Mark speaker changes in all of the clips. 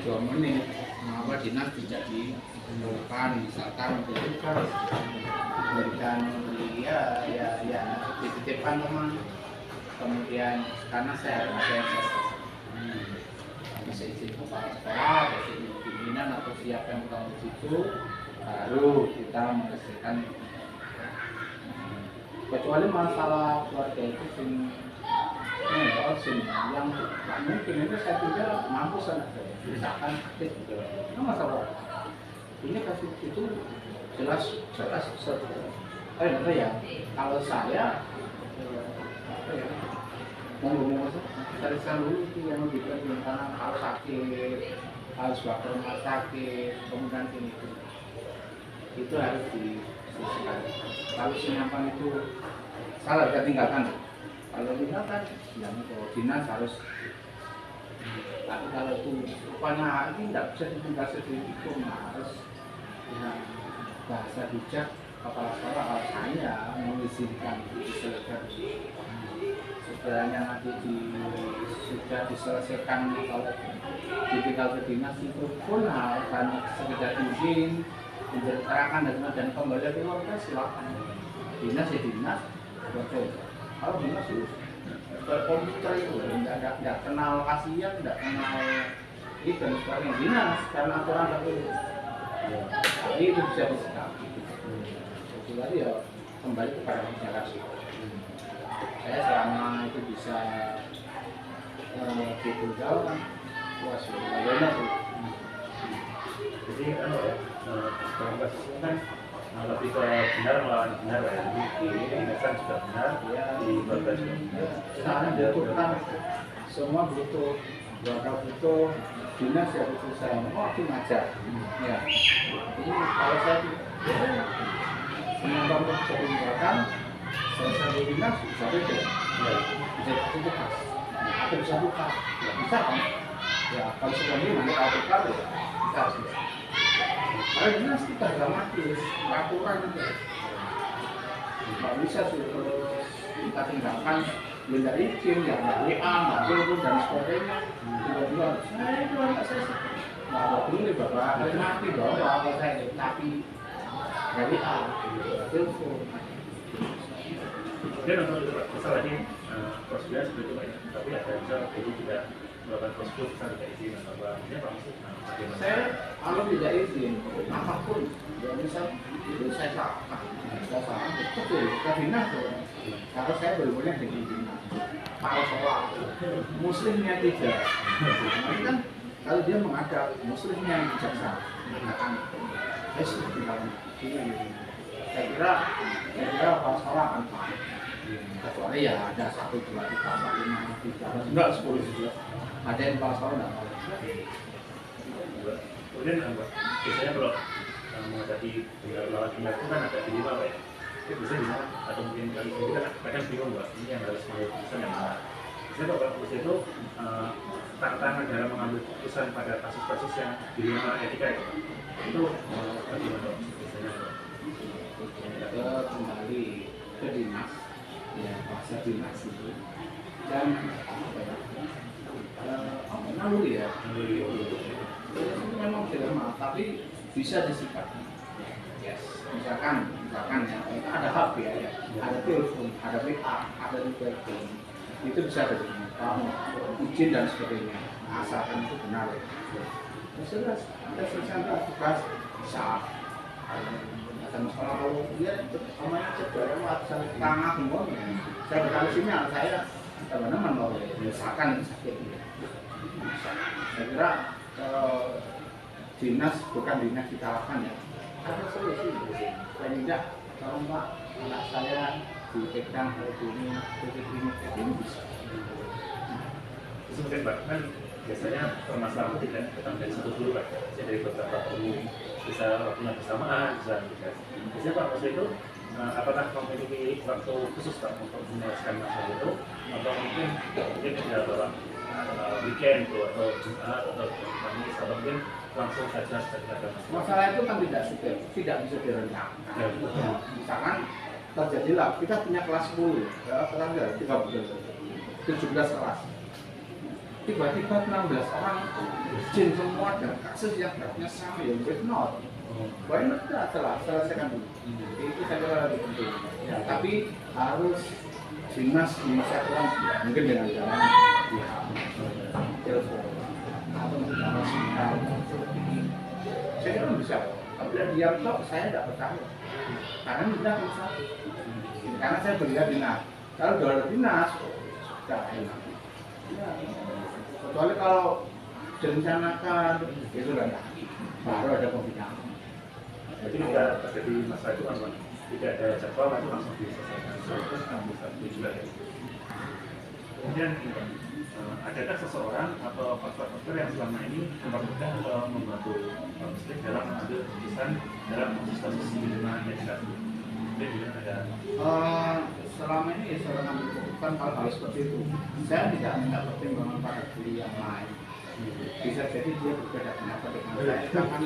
Speaker 1: 2 menit mengapa dinas tidak dilakukan misalkan memberikan ya dititipkan teman kemudian karena saya ada yang bisa izin kepala sekolah atau pimpinan atau siapa yang tahu di situ baru kita mengerjakan kecuali masalah keluarga itu yang tak mungkin itu saya tidak mampu sana misalkan aktif gitu itu masalah ini kasus itu jelas ya kalau saya ngomong dari dulu itu yang diberikan karena kalau sakit harus bawa ke rumah sakit kemudian ini itu harus disisihkan kalau senyaman itu salah kita tinggalkan kalau tinggalkan yang dinas harus tapi kalau itu rupanya ini tidak bisa ditinggal sendiri itu harus ya, bahasa bijak kepala sekolah kalau saya mengizinkan diselesaikan sekiranya nanti sudah diselesaikan kalau ditinggal ke dinas itu pun harus hanya sekedar izin menceritakan dan kembali ke keluarga silakan dinas ya dinas betul kalau dinas itu komputer itu tidak kenal kasihan tidak kenal itu dan sebagainya dinas karena aturan tertentu tapi itu bisa disikapi jadi ya kembali kepada masyarakat saya selama itu bisa ditunggal kan puas bagaimana tuh
Speaker 2: jadi dalam kasus ini kan lebih ke benar melawan benar ya di dinasan juga benar di keluarga juga benar
Speaker 1: sekarang dibutuhkan semua butuh keluarga butuh dinas ya butuh saya mau ngajar ya ini kalau saya semua untuk bisa tinggalkan selesai di dinas bisa beda bisa tugas atau bisa buka ya bisa kan ya kalau seperti ini mana buka ya kita harus bisa kalau dinas kita dramatis peraturan itu nggak bisa sih terus kita tinggalkan benda izin ya nggak WA nggak telepon dan sebagainya tiba-tiba saya itu anak saya nggak boleh bapak mati bahwa apa saya tapi nggak WA telepon.
Speaker 2: Kemudian untuk itu Pak, misal tadi prosedur seperti itu Pak ya, tapi ada misal jadi tidak melakukan prosedur, misal tidak izin atau apa, ini Pak maksud bagaimana?
Speaker 1: Saya kalau tidak izin, apapun, ya misal itu saya salah betul, ke dinas karena saya benar-benar jadi dinas kalau soal muslimnya tidak nanti kan kalau dia menghadap muslimnya yang bijaksana mengatakan saya kira kalau salah akan paham kecuali ya ada 1, 2, 3, 4, 5, 6, 7, enggak 10, 11 ada yang kepala sekolah enggak mau
Speaker 2: kemudian biasanya kalau menghadapi lawan benar itu kan ada dilema Pak ya itu biasanya di mana atau mungkin kali ini kan kadang bingung Pak ini yang harus mengambil keputusan yang mana biasanya kalau keputusan itu tantangan dalam mengambil keputusan pada kasus-kasus yang dilema etika itu bagaimana biasanya
Speaker 1: kembali ke dinas ya bahasa dinas itu dan naluri ya itu memang dilema tapi bisa disikapi yes misalkan ya ada HP ya ada telepon ada WA ada telepon itu bisa kamu izin dan sebagainya asalkan itu benar ya sudah ada selesai tugas bisa ada masalah kalau dia namanya cedera atau tangan semua saya berkali sinyal saya teman-teman mau misalkan itu sakit saya kira dinas bukan dinas kita lakukan ya ada solusi saya tidak kalau Pak anak saya dipegang hari ini bisa
Speaker 2: sebenarnya Pak kan biasanya permasalahan tidak datang dari satu dulu Pak jadi dari beberapa guru bisa waktunya bersamaan bisa biasanya Pak maksud itu apakah memiliki waktu khusus Pak untuk menyelesaikan masalah itu atau mungkin tidak dalam weekend atau Jumat atau Kamis atau mungkin langsung saja setelah ada
Speaker 1: masalah itu kan tidak bisa direncanakan ya, misalkan terjadilah kita punya kelas 10 ya kelas 17 kelas tiba-tiba 16 orang jin semua dan kasus yang beratnya sama ya why not? Why not kita selesaikan dulu. Itu saya kira lebih penting. Ya, tapi harus dinas menyelesaikan mungkin dengan cara telepon atau mungkin cara singkat seperti ini. Saya kira bisa. Tapi dia kok saya tidak percaya. Karena tidak bisa. Karena saya berlihat dinas. Kalau dolar dinas, sudah enak. Ya, kecuali kalau direncanakan itu kan baru ada pembinaan.
Speaker 2: Jadi tidak terjadi masalah itu kan, tidak ada jadwal itu langsung diselesaikan. Terus kamu bisa juga ya. Kemudian adakah seseorang atau faktor-faktor yang selama ini mempermudah atau membantu muslim dalam mengambil keputusan dalam kasus pembunuhan yang tadi? Mungkin juga ada.
Speaker 1: Selama ini ya saya mengambil keputusan hal-hal seperti itu. Saya tidak minta pertimbangan pada diri yang lain. Bisa jadi dia berbeda pendapat dengan saya. Jangan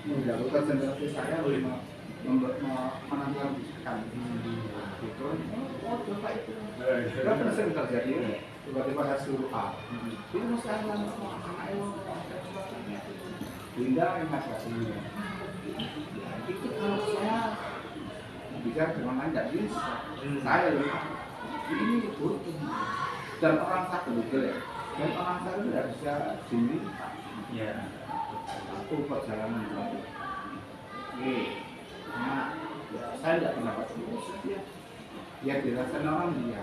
Speaker 1: mendahulukan sendiri saya menentukan bisikan gitu. Oh coba itu. Kalau pernah sering terjadi tiba-tiba saya suruh A. Ini mesti anak itu Linda ingat gak sih? Itu kalau saya bicara dengan lain tidak bisa. Saya ini butuh dan orang satu ya. Dan orang satu tidak bisa diminta.
Speaker 2: Ya.
Speaker 1: Satu perjalanan itu. Nah, ya, saya tidak pendapat itu ya. Ya dirasakan orang dia.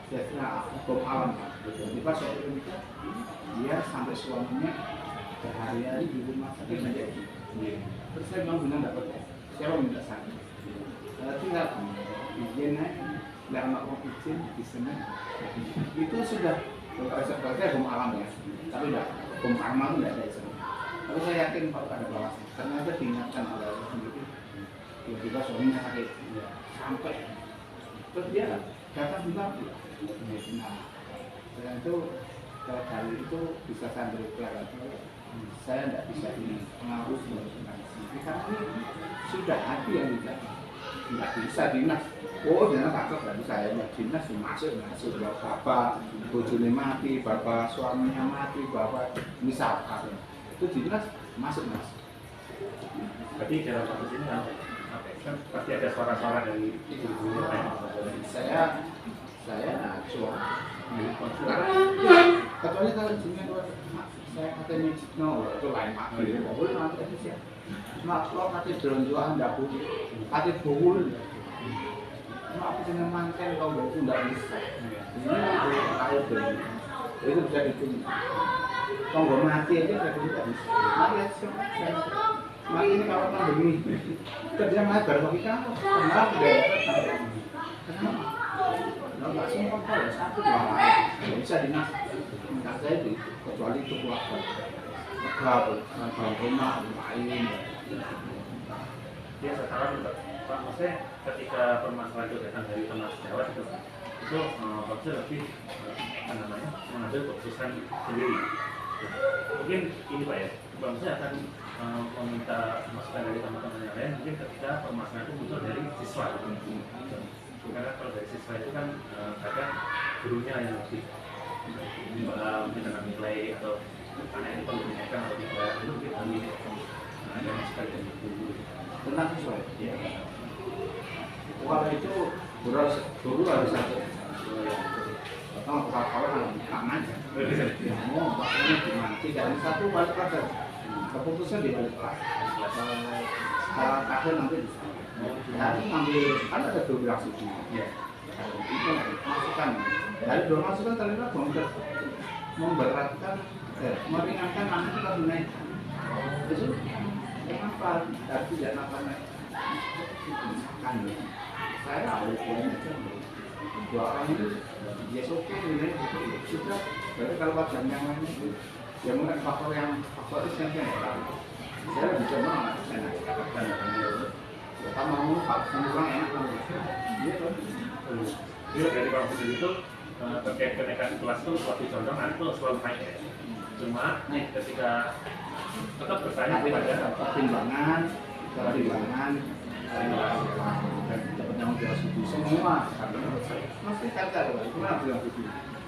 Speaker 1: Biasanya hukum alam. Jadi pas suatu ketika dia sampai suaminya berhari-hari di rumah sakit menjadi. Terus saya bilang dapat siapa minta sakit. Tinggal izin aja. Nggak mau izin di sana. Itu sudah sebenarnya hukum alam ya. Tapi tidak hukum amal tidak ada di sana. Tapi saya yakin kalau ada bawah ternyata diingatkan oleh orang sendiri. Tiba-tiba suaminya sakit sampai terus dia datang bilang nah dengan itu dari itu bisa saya berdeklarasi saya tidak bisa dipengaruhi karena ini sudah hati yang tidak bisa dinas. Oh dinas takut tidak bisa ya dinas masuk bapak bojone mati, bapak suaminya mati, bapak misalkan itu dinas masuk mas.
Speaker 2: Berarti dalam kasus ini kan pasti ada suara-suara dari ibu-ibu
Speaker 1: saya cuak karena kecuali kalau jinnya dua saya katanya no itu lain mati nggak boleh mati itu sih mak kalau mati dronjoan nggak boleh mati bukul mak aku dengan manten kalau bau nggak bisa ini tahu deh itu bisa ditunggu kalau mati aja nggak bisa mati aja mati ini kalau pandemi kerja mati baru bagi kamu kenapa deh kenapa nggak semua kalau satu dua nggak bisa dinas minta saya di kecuali itu keluarga rumah lain
Speaker 2: ya sekarang Pak maksudnya ketika permasalahan itu datang dari teman sejawat itu maksudnya lebih mengambil keputusan sendiri. Mungkin ini Pak ya, maksudnya akan meminta masukan dari teman-teman yang lain mungkin ketika permasalahan itu muncul dari siswa. Karena kalau dari siswa itu kan kadang gurunya yang lebih mungkin dengan nilai atau anak ini perlu dinaikkan atau tidak itu mungkin kami ada masukan dari guru
Speaker 1: tentang siswa ya. Kalau itu guru harus satu pertama kalau anak aja ya mau bahkan gimana tidak ada satu balik kelas keputusan di balik kelas kadang nanti bisa nanti ngambil kan ada 12 sisi ya itu masukan dari 2 masukan terlihat memberatkan meringankan anak kita naik itu kenapa dari tidak naik misalkan saya awal dua orang itu ya oke nilai sudah berarti kalau wajan yang lain itu ya mungkin faktor itu yang saya lebih coba saya naikkan kita mau vaksin kurang enak iya kan
Speaker 2: jadi dari Pak Putri itu terkait kenaikan kelas itu suatu contoh anak itu selalu naik ya cuma ketika tetap bertanya pada
Speaker 1: pertimbangan dan yang dia setuju semua mesti kata loh itu kan bilang begitu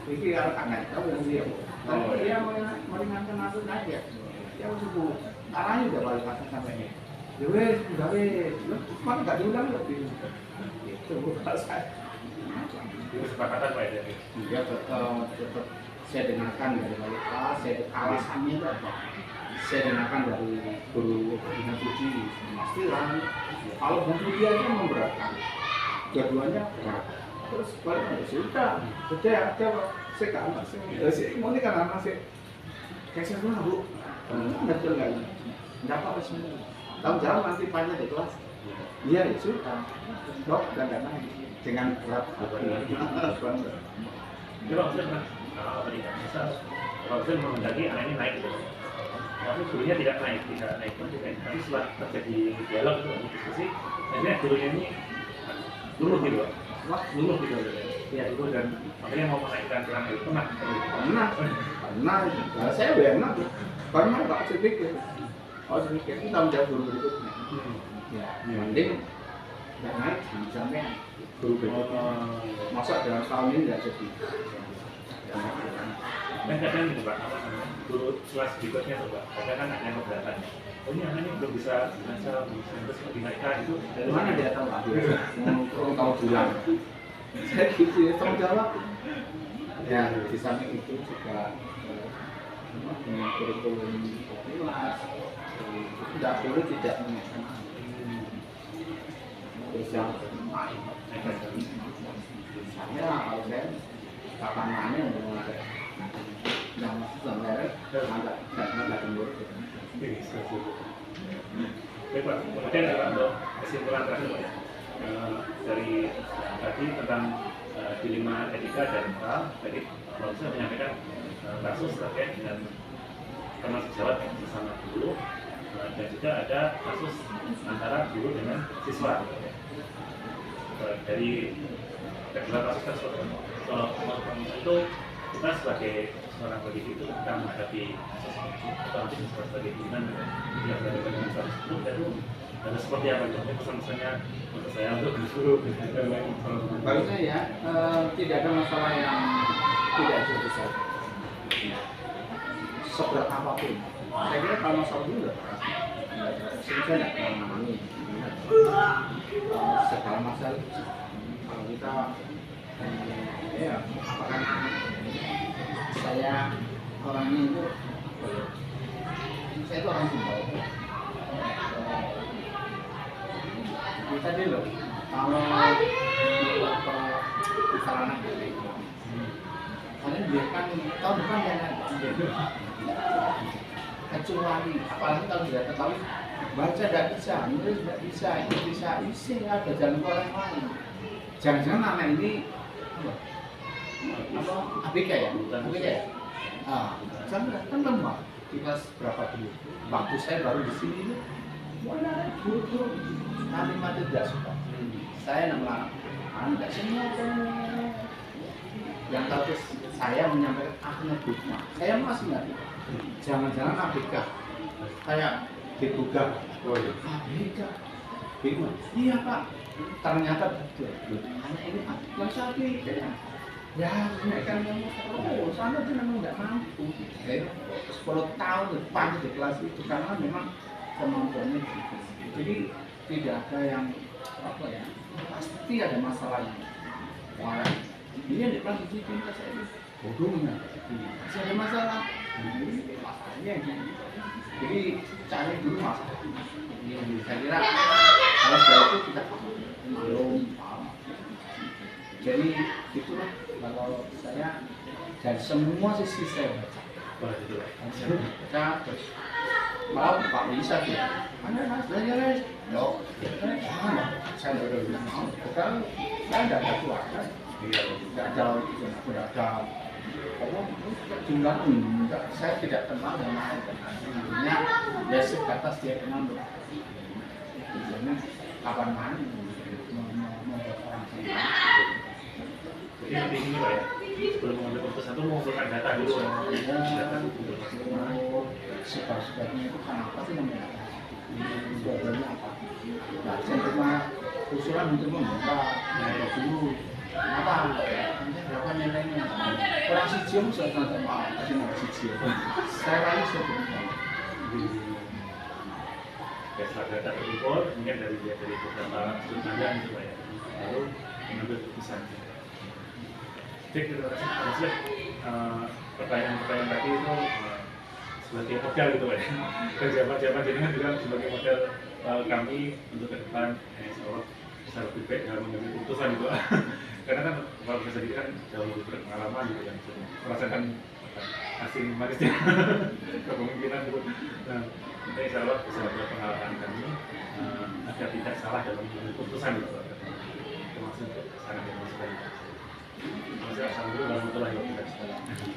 Speaker 1: ini harus akan tahu yang dia kalau dia meringankan aku aja dia subuh arahnya udah balik atas sampai ya wes udah wes mana nggak diulang lebih itu kalau saya
Speaker 2: Itu kesepakatan Pak ya.
Speaker 1: dia tetap saya dengarkan dari wali kelas alasannya itu apa saya dengarkan dari guru Bina Puji pastilah kalau Bu Puji aja memberatkan dua-duanya berat terus balik sudah ada saya ke anak saya mau kan anak saya kayak saya bilang Bu betul nggak nggak apa-apa semua tahu jalan nanti panjang di kelas iya ya sudah dok dan lain dengan berat
Speaker 2: Jadi Pak Hussein pernah tadi misal Pak Hussein menghendaki anak ini naik gitu. Tapi gurunya tidak naik pun tidak naik. Tapi setelah terjadi dialog itu diskusi, akhirnya gurunya ini luluh gitu Pak. Luluh gitu. Ya itu dan makanya mau menaikkan kelas itu pernah.
Speaker 1: Saya benar karena nggak sedikit sedikit itu tanggung jawab guru berikutnya ya mending nggak naik sampai guru berikutnya masa dalam tahun ini nggak jadi
Speaker 2: Dan kadang gitu Pak, guru kelas berikutnya tuh Pak, kadang kan ada yang keberatan. Oh ini anaknya belum bisa baca, belum bisa terus dinaikkan itu
Speaker 1: dari mana dia tahu Pak? Mau tahu bulan saya gitu ya tanggung jawab ya di samping itu juga dengan kurikulum kelas tidak boleh tidak mengesan terus yang saya kalau saya kapan mana yang ada yang sebenarnya agak tembur
Speaker 2: Baik Pak, kemudian ya Pak, untuk kesimpulan terakhir Pak, dari tadi tentang dilema etika dan moral, tadi Pak Hussein menyampaikan kasus terkait dengan teman sejawat yang sesama guru dan juga ada kasus antara guru dengan siswa. Dari kedua kasus tersebut, kalau itu kita sebagai seorang pendidik itu kita menghadapi kasus sebagai pimpinan yang berada di kasus itu harus seperti apa? Jadi pesan-pesannya untuk saya untuk guru.
Speaker 1: Bagi saya tidak ada masalah yang tidak selesai. Seberat apapun, saya kira kalau masalah dulu saya tidak mengalami segala masalah. Kalau kita ya apakah saya orangnya itu saya itu orang Sumba. Kita dulu kalau kesalahan kalian biarkan tahun depan ya kecuali apalagi kalau tidak ketahui baca tidak bisa, nulis tidak bisa, ini bisa isi ada jalan ke orang lain. Jangan-jangan anak ini apa ABK ya? ABK ya? Kan lemah di kelas berapa dulu? Waktu saya baru di sini itu mana ada guru kalimat tidak suka. Saya nama anda semua yang tahu saya menyampaikan akhirnya bukma. Saya masih nggak. Jangan-jangan ABK kayak dibuka. ABK bingung. Iya Pak. Ternyata betul. Hanya ini Pak. Yang sapi ya mereka yang sana itu memang nggak mampu. 10 tahun depan di kelas itu karena memang kemampuannya gitu. Jadi tidak ada yang apa ya, pasti ada masalahnya. Wah, ini yang di kelas itu cinta saya ini bodohnya. Masih ada masalah. Masalahnya gitu. Jadi cari dulu masalah. Saya kira kalau sudah itu kita belum paham. Jadi itulah kalau saya dari semua sisi saya baca terus malah Pak bisa sih Anda belajar no saya udah mau sekarang saya tidak ada keluarga tidak ada jumlah enggak saya tidak kenal dengan artinya ya sebatas dia kenal misalnya kapan mana membuat orang sendiri.
Speaker 2: Jadi nanti ini Pak ya, sebelum mengambil keputusan itu mengumpulkan data dulu. Data
Speaker 1: Sebaik-baiknya itu kenapa sih namanya? problemnya apa. Nah, saya terima usulan untuk membuka dulu apa berapa nilainya kurang siji sudah nanti pak kasih nomor siji saya lagi sudah
Speaker 2: ya setelah data terkumpul kemudian dari beberapa sudut pandang gitu ya lalu mengambil keputusan. Jadi terima kasih Mas Lek. Pertanyaan-pertanyaan tadi itu sebagai modal gitu ya dan jawaban-jawaban jenengan juga sebagai modal kami untuk ke depan insya bisa lebih baik dalam mengambil keputusan gitu karena kan kalau bisa jadi kan jauh lebih berpengalaman gitu kan merasakan hasil manisnya kepemimpinan gitu. Nah, kita insya Allah bisa berpengalaman kami agar tidak salah dalam mengambil keputusan gitu termasuk saran yang masuk tadi. Assalamualaikum warahmatullahi wabarakatuh.